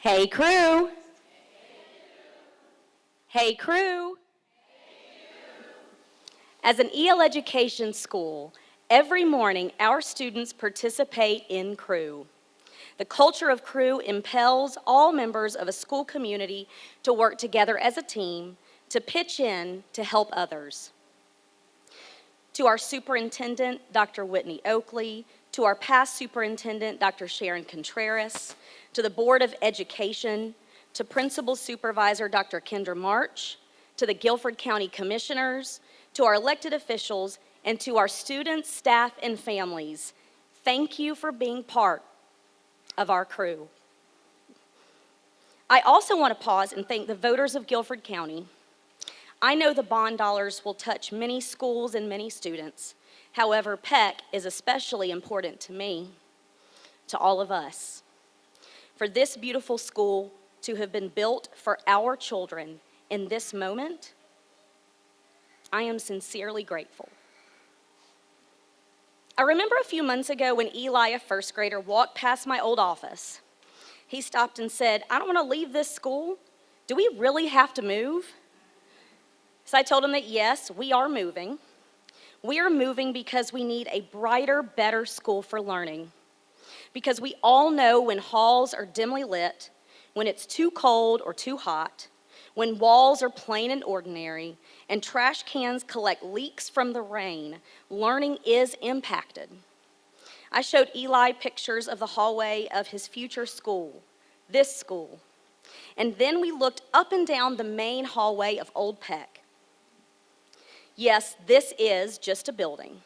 Hey crew! Hey crew! As an EL education school, every morning our students participate in crew. The culture of crew impels all members of a school community to work together as a team, to pitch in to help others. To our superintendent, Dr. Whitney Oakley, to our past superintendent, Dr. Sharon Contreras, to the Board of Education, to Principal Supervisor, Dr. Kendra March, to the Guilford County Commissioners, to our elected officials, and to our students, staff, and families, thank you for being part of our crew. I also want to pause and thank the voters of Guilford County. I know the bond dollars will touch many schools and many students. However, Peck is especially important to me, to all of us. For this beautiful school to have been built for our children in this moment, I am sincerely grateful. I remember a few months ago when Eli, a first grader, walked past my old office. He stopped and said, "I don't want to leave this school. Do we really have to move?" So I told him that yes, we are moving. We are moving because we need a brighter, better school for learning. Because we all know when halls are dimly lit, when it's too cold or too hot, when walls are plain and ordinary, and trash cans collect leaks from the rain, learning is impacted. I showed Eli pictures of the hallway of his future school, this school. And then we looked up and down the main hallway of Old Peck. Yes, this is just a building,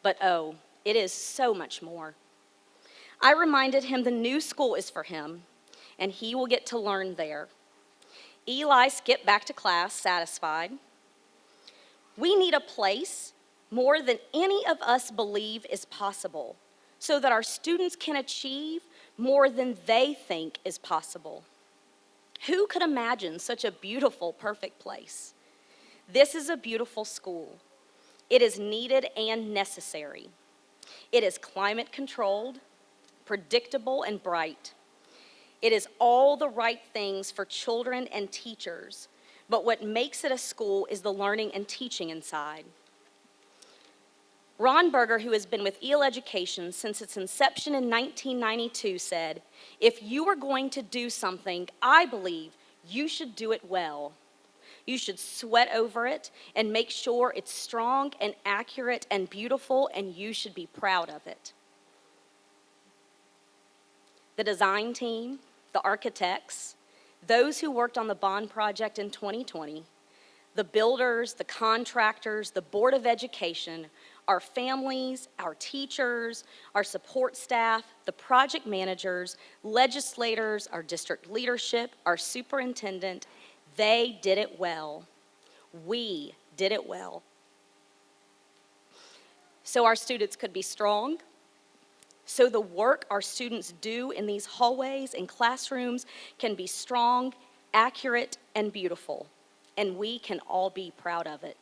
but oh, it is so much more. I reminded him the new school is for him, and he will get to learn there. Eli skipped back to class, satisfied. We need a place more than any of us believe is possible, so that our students can achieve more than they think is possible. Who could imagine such a beautiful, perfect place? This is a beautiful school. It is needed and necessary. It is climate controlled, predictable, and bright. It is all the right things for children and teachers, but what makes it a school is the learning and teaching inside. Ron Berger, who has been with EL Education since its inception in 1992, said, "If you are going to do something, I believe you should do it well. You should sweat over it and make sure it's strong and accurate and beautiful, and you should be proud of it." The design team, the architects, those who worked on the bond project in 2020, the builders, the contractors, the Board of Education, our families, our teachers, our support staff, the project managers, legislators, our district leadership, our superintendent, they did it well. We did it well. So our students could be strong, so the work our students do in these hallways and classrooms can be strong, accurate, and beautiful, and we can all be proud of it.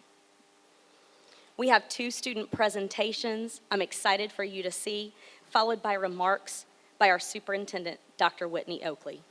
We have 2 student presentations I'm excited for you to see, followed by remarks by our superintendent, Dr. Whitney Oakley.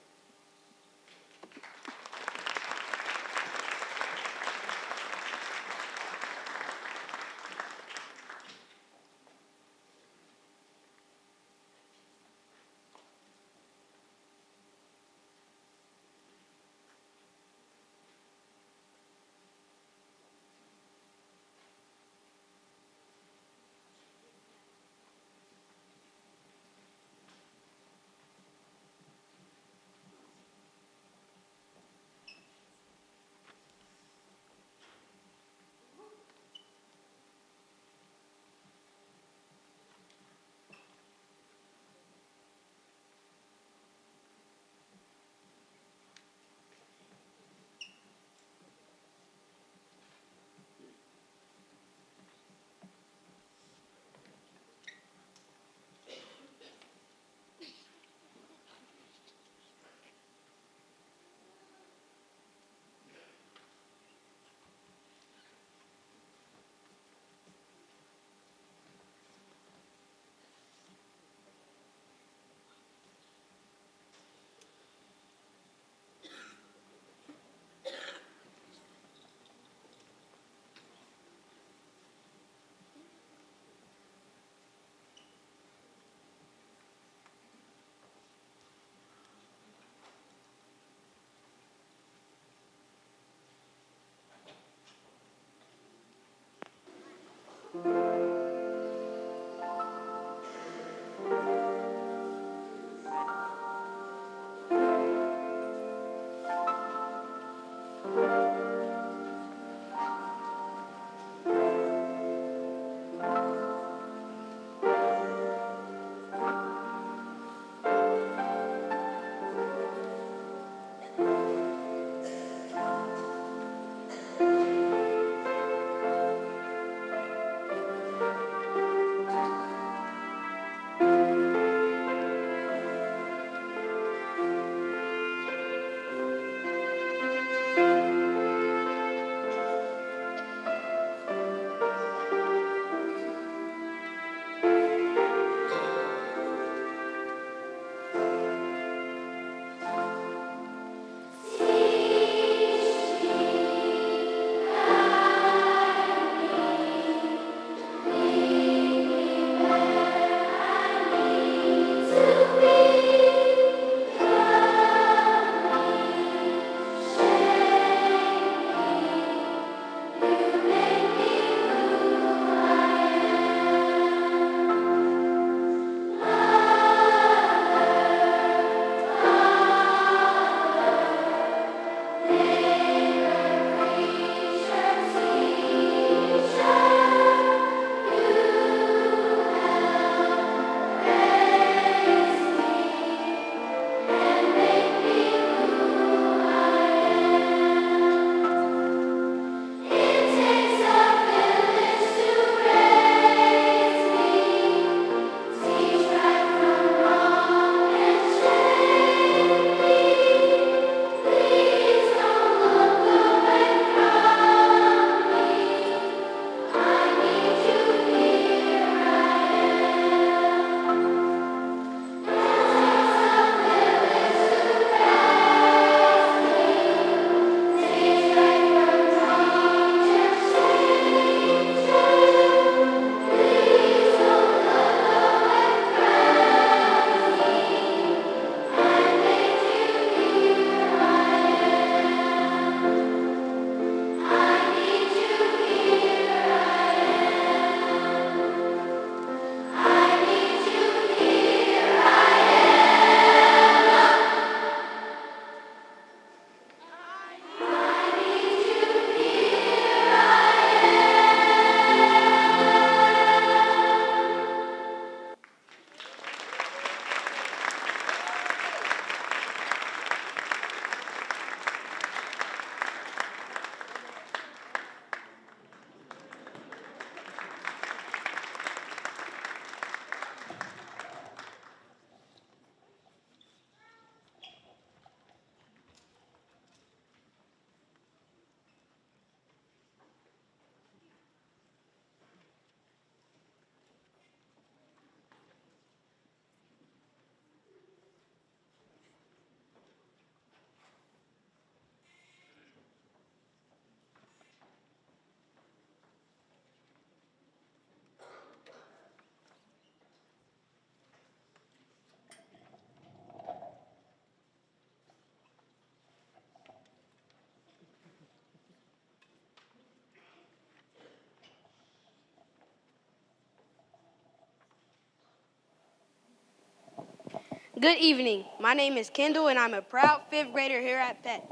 Good evening. My name is Kendall, and I'm a proud fifth grader here at Peck.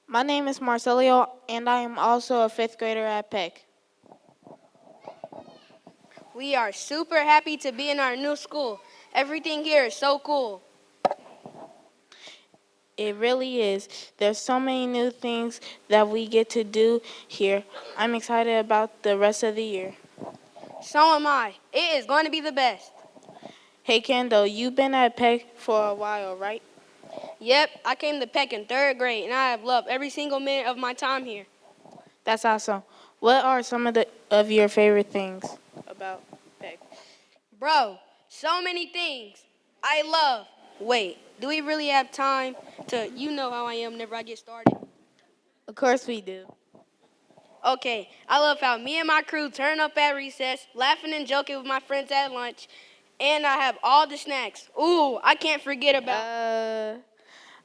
My name is Marcelio, and I am also a fifth grader at Peck. We are super happy to be in our new school. Everything here is so cool. It really is. There's so many new things that we get to do here. I'm excited about the rest of the year. So am I. It is going to be the best. Hey Kendall, you've been at Peck for a while, right? Yep, I came to Peck in third grade, and I have loved every single minute of my time here. That's awesome. What are some of your favorite things about Peck? Bro, so many things I love. Wait, do we really have time to, you know how I am whenever I get started? Of course we do. Okay, I love how me and my crew turn up at recess, laughing and joking with my friends at lunch, and I have all the snacks. Ooh, I can't forget about.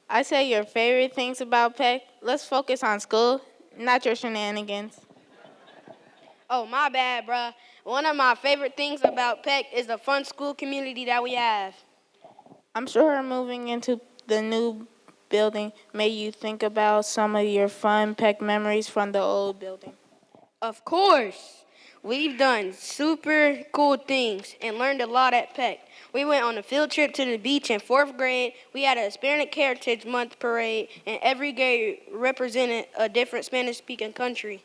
I say your favorite things about Peck. Let's focus on school, not your shenanigans. Oh, my bad, bruh. One of my favorite things about Peck is the fun school community that we have. I'm sure moving into the new building made you think about some of your fun Peck memories from the old building. Of course, we've done super cool things and learned a lot at Peck. We went on a field trip to the beach in fourth grade. We had a Hispanic Heritage Month parade, and every grade represented a different Spanish-speaking country.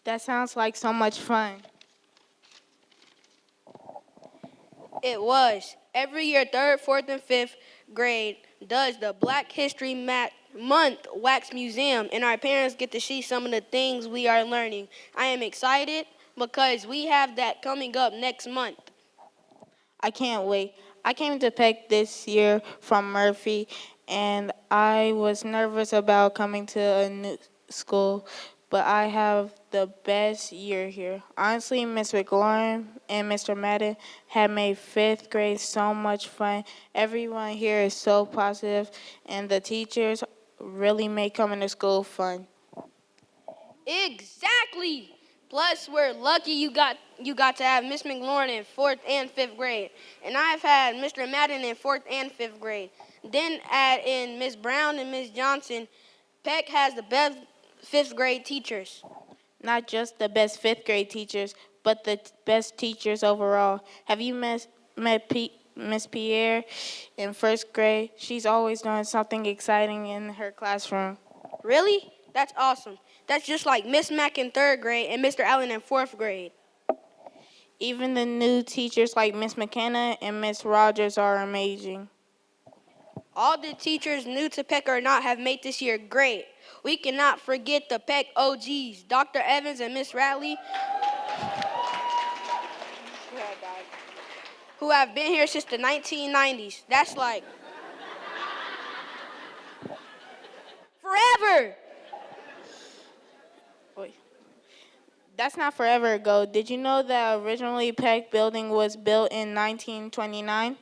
That sounds like so much fun. It was. Every year, third, fourth, and fifth grade does the Black History Month Wax Museum, and our parents get to see some of the things we are learning. I am excited because we have that coming up next month. I can't wait. I came to Peck this year from Murphy, and I was nervous about coming to a new school, but I have the best year here. Honestly, Miss McLaurin and Mr. Madden have made fifth grade so much fun. Everyone here is so positive, and the teachers really make coming to school fun. Exactly. Plus, we're lucky you got to have Miss McLaurin in fourth and fifth grade, and I've had Mr. Madden in fourth and fifth grade. Then add in Miss Brown and Miss Johnson. Peck has the best fifth grade teachers. Not just the best fifth grade teachers, but the best teachers overall. Have you met Miss Pierre in first grade? She's always doing something exciting in her classroom. Really? That's awesome. That's just like Miss Mack in third grade and Mr. Allen in fourth grade. Even the new teachers like Miss McKenna and Miss Rogers are amazing. All the teachers new to Peck or not have made this year great. We cannot forget the Peck OGs, Dr. Evans and Miss Radley, who have been here since the 1990s. That's like forever. Wait, that's not forever ago. Did you know that originally Peck Building was built in 1929?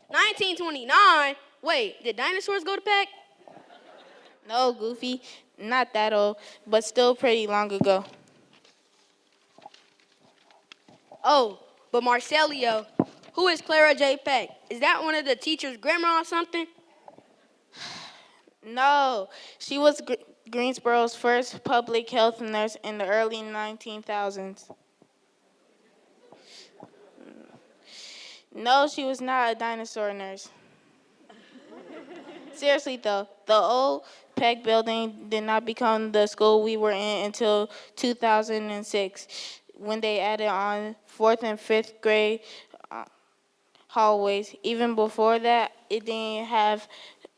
1929? Wait, did dinosaurs go to Peck? No, Goofy, not that old, but still pretty long ago. Oh, but Marcelio, who is Clara J. Peck? Is that one of the teacher's grandma or something? No, she was Greensboro's first public health nurse in the early 19,000s. No, she was not a dinosaur nurse. Seriously, though, the old Peck building did not become the school we were in until 2006 when they added on fourth and fifth grade uh, hallways. Even before that, it didn't have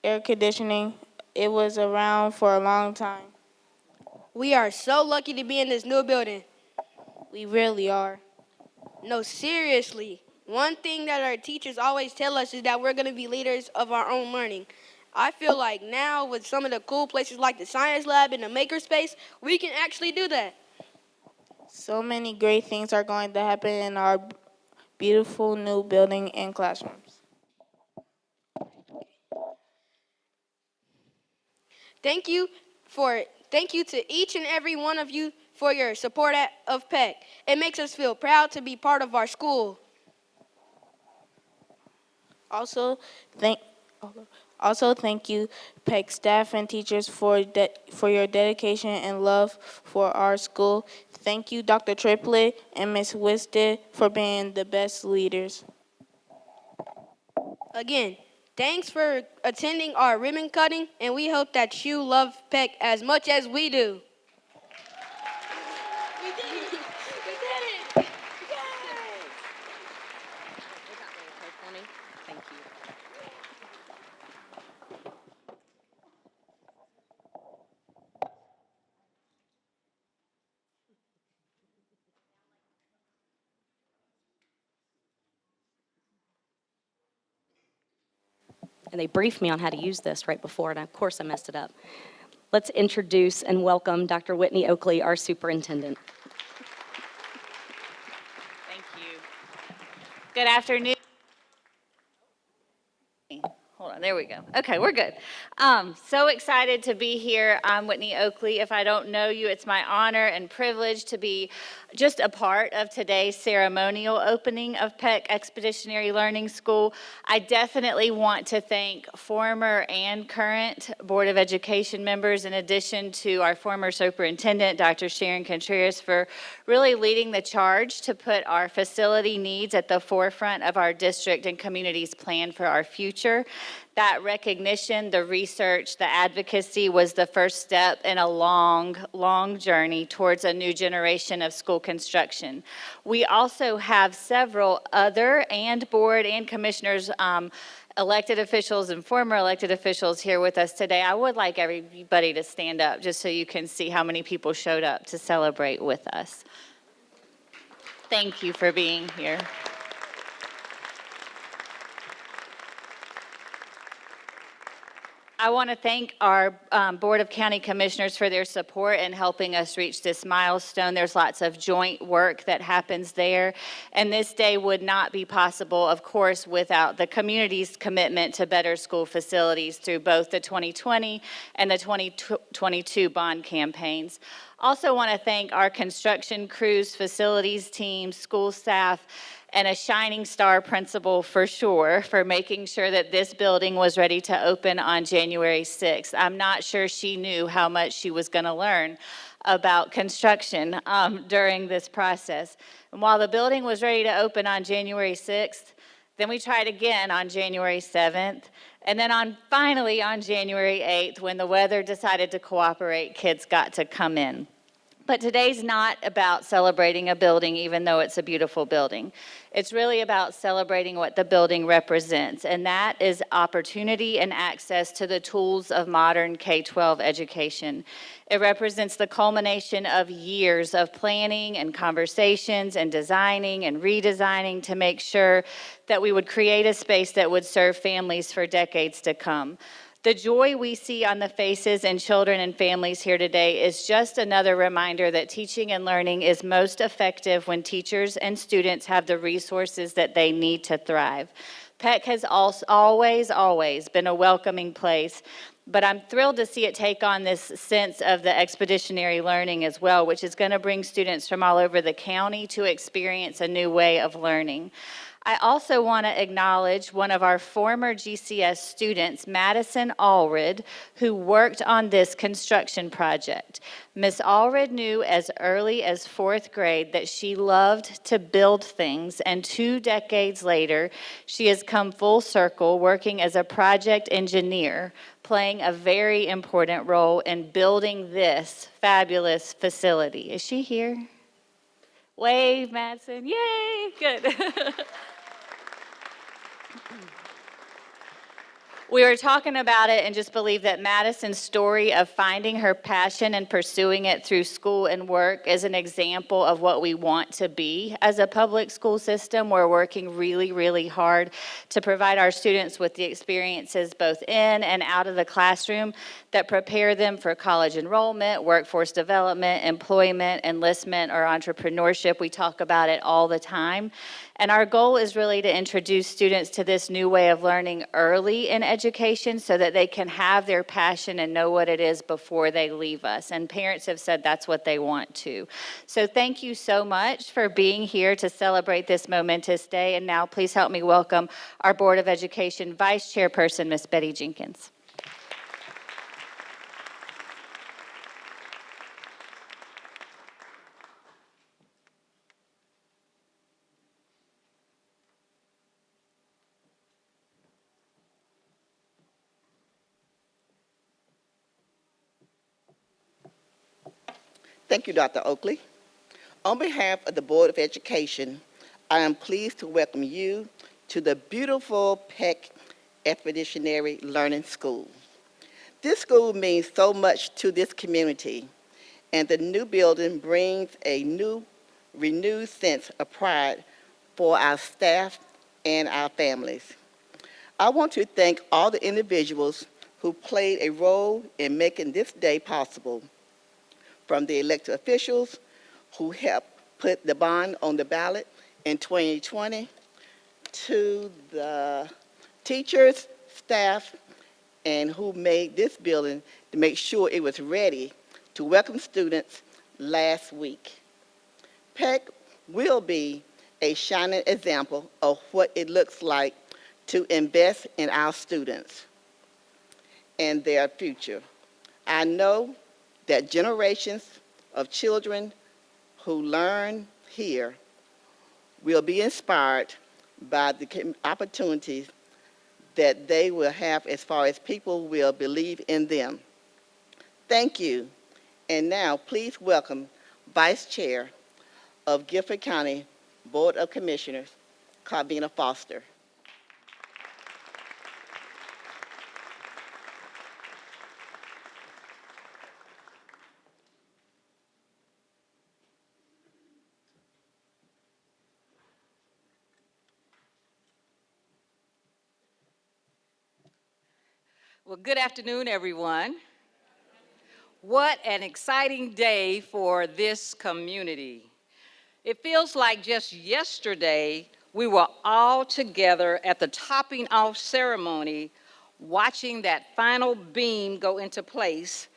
air conditioning. It was around for a long time. We are so lucky to be in this new building. We really are. No, seriously. One thing that our teachers always tell us is that we're going to be leaders of our own learning. I feel like now with some of the cool places like the science lab and the makerspace, we can actually do that. So many great things are going to happen in our beautiful new building and classrooms. Thank you thank you to each and every one of you for your support of Peck. It makes us feel proud to be part of our school. Also, thank also thank you, Peck staff and teachers for your dedication and love for our school. Thank you, Dr. Triplett and Ms. Wisted, for being the best leaders. Again, thanks for attending our ribbon cutting, and we hope that you love Peck as much as we do. We did it! We did it! Thank you. And they briefed me on how to use this right before, and of course I messed it up. Let's introduce and welcome Dr. Whitney Oakley, our superintendent. Thank you. Good afternoon. Hold on, there we go. Okay, we're good. So excited to be here. I'm Whitney Oakley. If I don't know you, it's my honor and privilege to be just a part of today's ceremonial opening of Peck Expeditionary Learning School. I definitely want to thank former and current Board of Education members, in addition to our former superintendent, Dr. Sharon Contreras, for really leading the charge to put our facility needs at the forefront of our district and community's plan for our future. That recognition, the research, the advocacy was the first step in a long, long journey towards a new generation of school construction. We also have several other and board and commissioners, elected officials and former elected officials here with us today. I would like everybody to stand up just so you can see how many people showed up to celebrate with us. Thank you for being here. I want to thank our Board of County Commissioners for their support in helping us reach this milestone. There's lots of joint work that happens there, and this day would not be possible, of course, without the community's commitment to better school facilities through both the 2020 and the 2022 bond campaigns. Also want to thank our construction crews, facilities teams, school staff, and a shining star principal for sure, for making sure that this building was ready to open on January 6th. I'm not sure she knew how much she was going to learn about construction during this process. And while the building was ready to open on January 6th, then we tried again on January 7th, and then finally on January 8th, when the weather decided to cooperate, kids got to come in. But today's not about celebrating a building, even though it's a beautiful building. It's really about celebrating what the building represents, and that is opportunity and access to the tools of modern K-12 education. It represents the culmination of years of planning and conversations and designing and redesigning to make sure that we would create a space that would serve families for decades to come. The joy we see on the faces and children and families here today is just another reminder that teaching and learning is most effective when teachers and students have the resources that they need to thrive. Peck has always been a welcoming place, but I'm thrilled to see it take on this sense of the expeditionary learning as well, which is going to bring students from all over the county to experience a new way of learning. I also want to acknowledge one of our former GCS students, Madison Allred, who worked on this construction project. Miss Allred knew as early as 4th grade that she loved to build things, and 2 decades later, she has come full circle working as a project engineer, playing a very important role in building this fabulous facility. Is she here? Wave, Madison. Yay, good. We were talking about it and just believe that Madison's story of finding her passion and pursuing it through school and work is an example of what we want to be as a public school system. We're working really, really hard to provide our students with the experiences both in and out of the classroom that prepare them for college enrollment, workforce development, employment, enlistment, or entrepreneurship. We talk about it all the time. And our goal is really to introduce students to this new way of learning early in education education so that they can have their passion and know what it is before they leave us. And parents have said that's what they want to. So thank you so much for being here to celebrate this momentous day. And now please help me welcome our Board of Education Vice Chairperson, Ms. Betty Jenkins. Thank you, Dr. Oakley. On behalf of the Board of Education, I am pleased to welcome you to the beautiful Peck Expeditionary Learning School. This school means so much to this community, and the new building brings a renewed sense of pride for our staff and our families. I want to thank all the individuals who played a role in making this day possible, from the elected officials who helped put the bond on the ballot in 2020, to the teachers, staff, and who made this building to make sure it was ready to welcome students last week. Peck will be a shining example of what it looks like to invest in our students and their future. I know that generations of children who learn here will be inspired by the opportunities that they will have as far as people will believe in them. Thank you. And now please welcome Vice Chair of Guilford County Board of Commissioners, Carvina Foster. Well, good afternoon, everyone. What an exciting day for this community. It feels like just yesterday we were all together at the topping off ceremony, watching that final beam go into place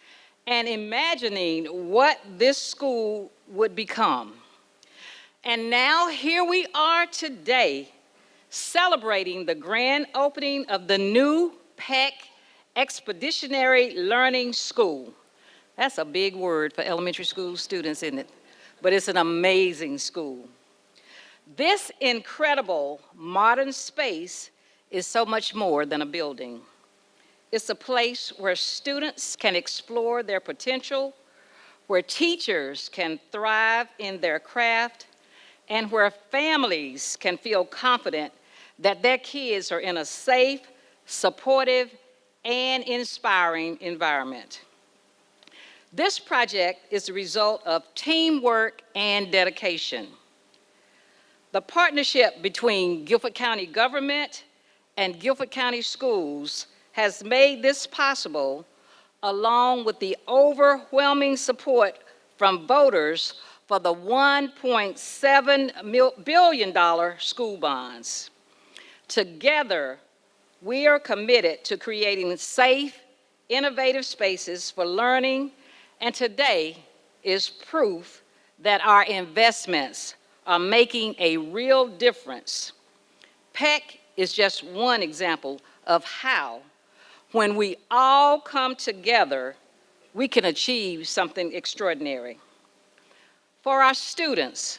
and imagining what this school would become. And now here we are today, celebrating the grand opening of the new Peck Expeditionary Learning School. That's a big word for elementary school students, isn't it? But it's an amazing school. This incredible modern space is so much more than a building. It's a place where students can explore their potential, where teachers can thrive in their craft, and where families can feel confident that their kids are in a safe, supportive, and inspiring environment. This project is the result of teamwork and dedication. The partnership between Guilford County government and Guilford County schools has made this possible, along with the overwhelming support from voters for the $1.7 billion school bonds. Together, we are committed to creating safe, innovative spaces for learning, and today is proof that our investments are making a real difference. Peck is just one example of how, when we all come together, we can achieve something extraordinary. For our students,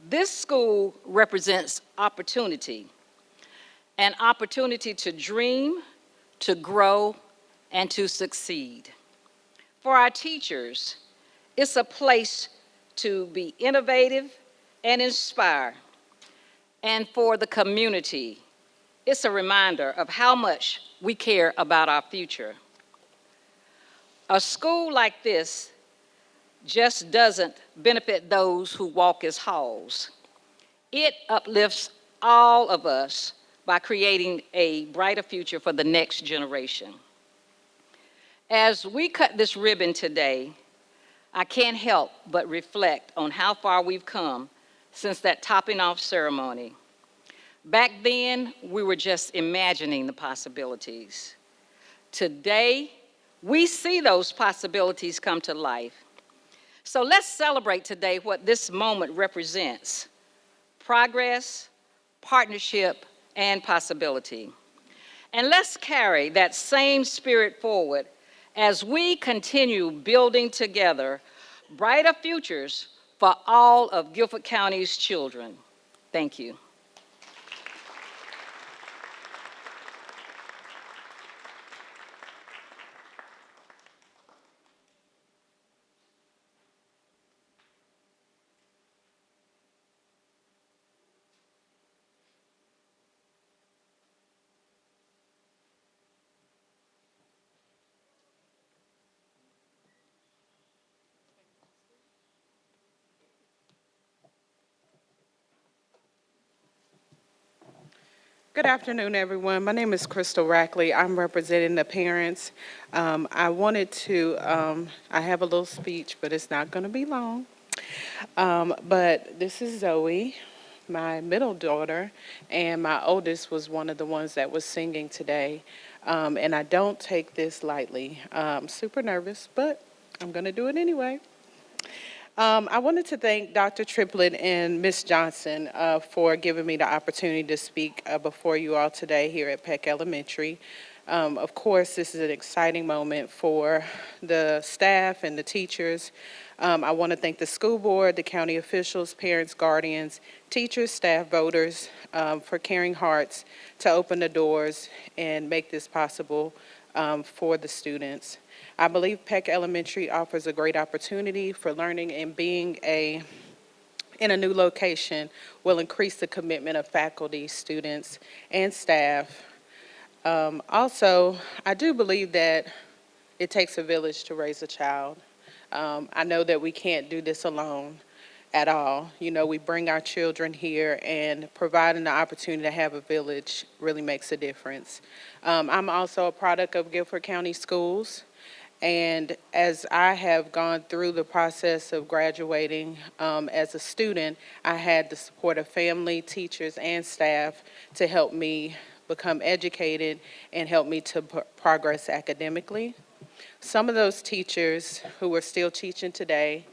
this school represents opportunity, an opportunity to dream, to grow, and to succeed. For our teachers, it's a place to be innovative and inspire. And for the community, it's a reminder of how much we care about our future. A school like this just doesn't benefit those who walk its halls. It uplifts all of us by creating a brighter future for the next generation. As we cut this ribbon today, I can't help but reflect on how far we've come since that topping off ceremony. Back then, we were just imagining the possibilities. Today, we see those possibilities come to life. So let's celebrate today what this moment represents: progress, partnership, and possibility. And let's carry that same spirit forward as we continue building together brighter futures for all of Guilford County's children. Thank you. Good afternoon, everyone. My name is Crystal Rackley. I'm representing the parents. I have a little speech, but it's not going to be long. But this is Zoe, my middle daughter, and my oldest was one of the ones that was singing today. And I don't take this lightly. I'm super nervous, but I'm going to do it anyway. I wanted to thank Dr. Triplett and Ms. Johnson for giving me the opportunity to speak before you all today here at Peck Elementary. Of course, this is an exciting moment for the staff and the teachers. I want to thank the school board, the county officials, parents, guardians, teachers, staff, voters for caring hearts to open the doors and make this possible for the students. I believe Peck Elementary offers a great opportunity for learning, and being in a new location will increase the commitment of faculty, students, and staff. Also, I do believe that it takes a village to raise a child. I know that we can't do this alone at all. You know, we bring our children here, and providing the opportunity to have a village really makes a difference. I'm also a product of Guilford County Schools. And as I have gone through the process of graduating as a student, I had the support of family, teachers, and staff to help me become educated and help me to progress academically. Some of those teachers who are still teaching today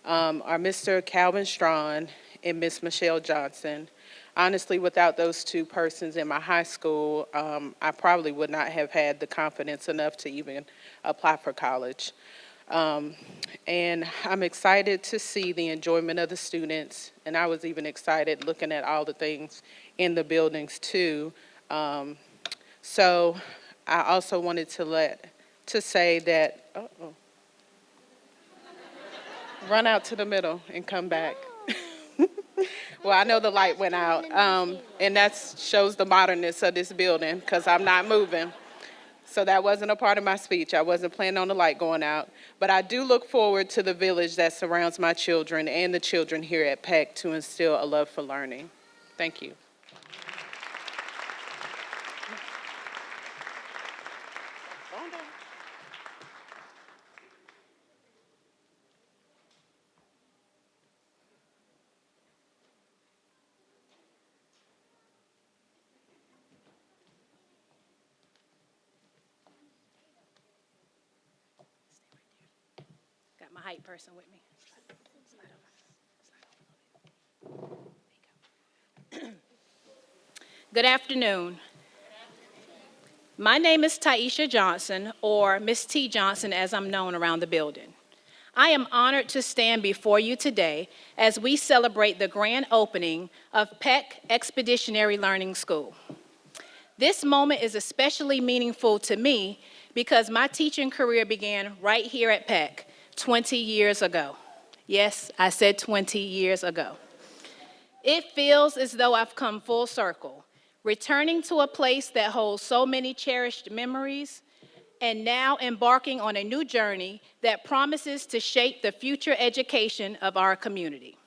are Mr. Calvin Strawn and Miss Michelle Johnson. Honestly, without those two persons in my high school, I probably would not have had the confidence enough to even apply for college. And I'm excited to see the enjoyment of the students, and I was even excited looking at all the things in the buildings too. So I also wanted to say that, run out to the middle and come back. Well, I know the light went out, and that shows the modernness of this building because I'm not moving. So that wasn't a part of my speech. I wasn't planning on the light going out. But I do look forward to the village that surrounds my children and the children here at Peck to instill a love for learning. Thank you. Got my hype person with me. Good afternoon. My name is Taisha Johnson, or Miss T. Johnson as I'm known around the building. I am honored to stand before you today as we celebrate the grand opening of Peck Expeditionary Learning School. This moment is especially meaningful to me because my teaching career began right here at Peck 20 years ago. Yes, I said 20 years ago. It feels as though I've come full circle, returning to a place that holds so many cherished memories, and now embarking on a new journey that promises to shape the future education of our community.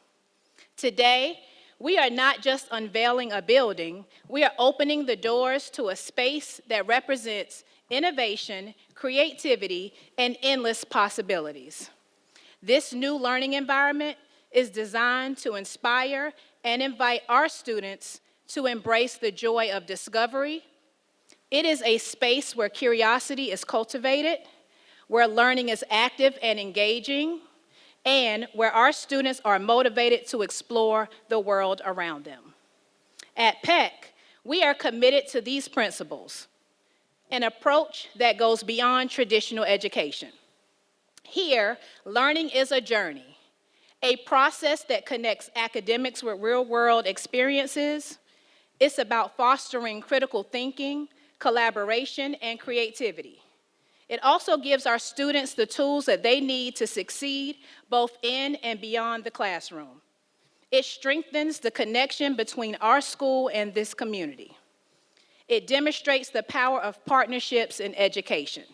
Today, we are not just unveiling a building, we are opening the doors to a space that represents innovation, creativity, and endless possibilities. This new learning environment is designed to inspire and invite our students to embrace the joy of discovery, It is a space where curiosity is cultivated, where learning is active and engaging, and where our students are motivated to explore the world around them. At Peck, we are committed to these principles, an approach that goes beyond traditional education. Here, learning is a journey, a process that connects academics with real-world experiences. It's about fostering critical thinking, collaboration, and creativity. It also gives our students the tools that they need to succeed both in and beyond the classroom. It strengthens the connection between our school and this community. It demonstrates the power of partnerships in education.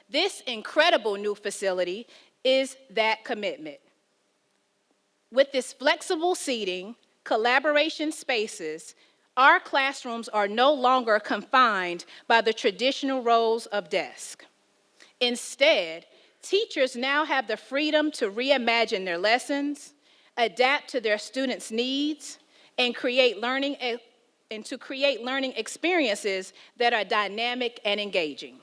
This incredible new facility is that commitment. With this flexible seating, collaboration spaces, our classrooms are no longer confined by the traditional rows of desk. Instead, teachers now have the freedom to reimagine their lessons, adapt to their students' needs, and create learning experiences that are dynamic and engaging.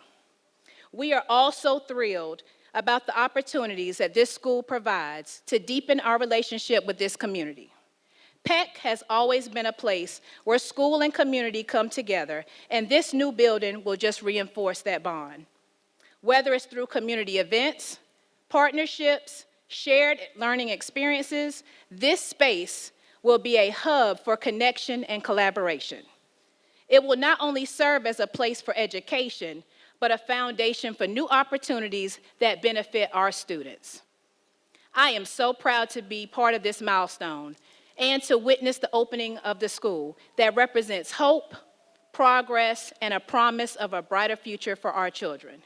We are also thrilled about the opportunities that this school provides to deepen our relationship with this community. Peck has always been a place where school and community come together, and this new building will just reinforce that bond. Whether it's through community events, partnerships, shared learning experiences, this space will be a hub for connection and collaboration. It will not only serve as a place for education, but a foundation for new opportunities that benefit our students. I am so proud to be part of this milestone and to witness the opening of the school that represents hope, progress, and a promise of a brighter future for our children.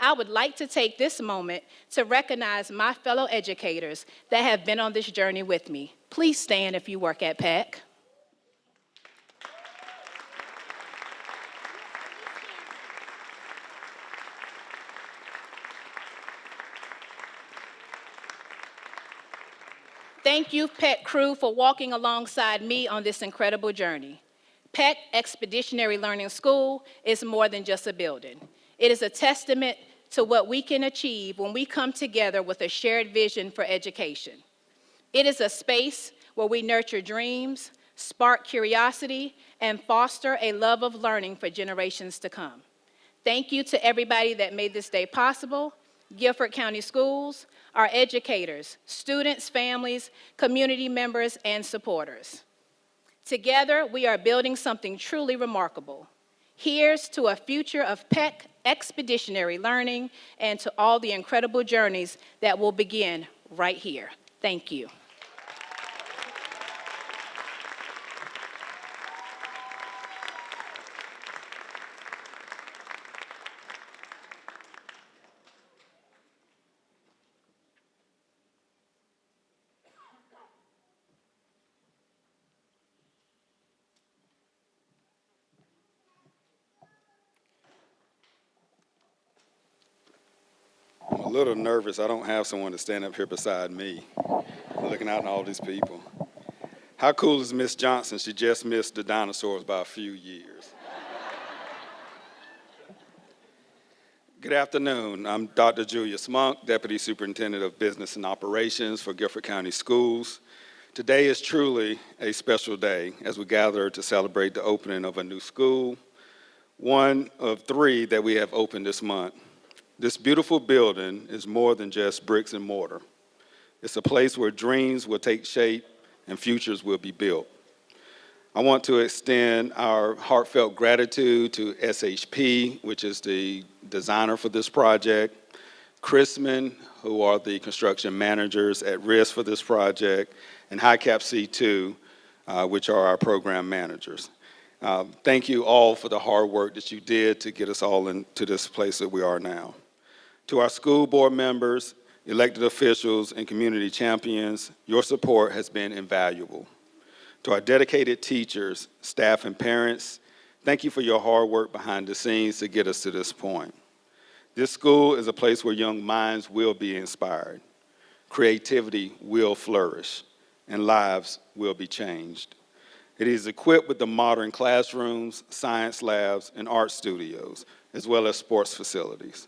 I would like to take this moment to recognize my fellow educators that have been on this journey with me. Please stand if you work at Peck. Thank you, Peck crew, for walking alongside me on this incredible journey. Peck Expeditionary Learning School is more than just a building. It is a testament to what we can achieve when we come together with a shared vision for education. It is a space where we nurture dreams, spark curiosity, and foster a love of learning for generations to come. Thank you to everybody that made this day possible: Guilford County Schools, our educators, students, families, community members, and supporters. Together, we are building something truly remarkable. Here's to a future of Peck Expeditionary Learning and to all the incredible journeys that will begin right here. Thank you. I'm a little nervous. I don't have someone to stand up here beside me, looking out at all these people. How cool is Miss Johnson? She just missed the dinosaurs by a few years. Good afternoon. I'm Dr. Julius Monk, Deputy Superintendent of Business and Operations for Guilford County Schools. Today is truly a special day as we gather to celebrate the opening of a new school, one of 3 that we have opened this month. This beautiful building is more than just bricks and mortar. It's a place where dreams will take shape and futures will be built. I want to extend our heartfelt gratitude to SHP, which is the designer for this project, Chrisman, who are the construction managers at risk for this project, and HiCap C2, which are our program managers. Thank you all for the hard work that you did to get us all into this place that we are now. To our school board members, elected officials, and community champions, your support has been invaluable. To our dedicated teachers, staff, and parents, thank you for your hard work behind the scenes to get us to this point. This school is a place where young minds will be inspired, creativity will flourish, and lives will be changed. It is equipped with the modern classrooms, science labs, and art studios, as well as sports facilities,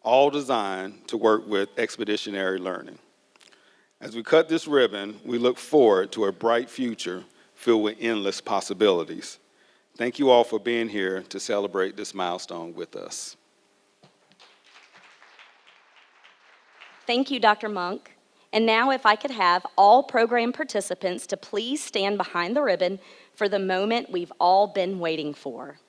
all designed to work with expeditionary learning. As we cut this ribbon, we look forward to a bright future filled with endless possibilities. Thank you all for being here to celebrate this milestone with us. Thank you, Dr. Monk. And now if I could have all program participants to please stand behind the ribbon for the moment we've all been waiting for.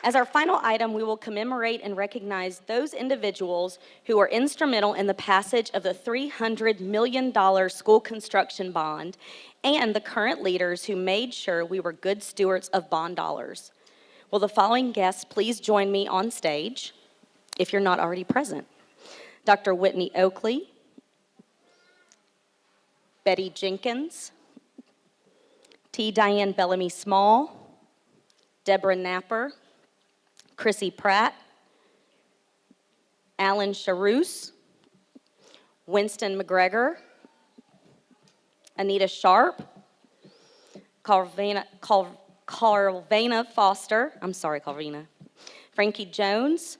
As our final item, we will commemorate and recognize those individuals who were instrumental in the passage of the $300 million school construction bond and the current leaders who made sure we were good stewards of bond dollars. Will the following guests please join me on stage, if you're not already present? Dr. Whitney Oakley, Betty Jenkins, T. Diane Bellamy Small, Deborah Napper, Chrissy Pratt, Alan Charouse, Winston McGregor, Anita Sharp, Carvana Foster, Frankie Jones,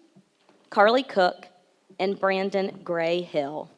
Carly Cook, and Brandon Gray Hill.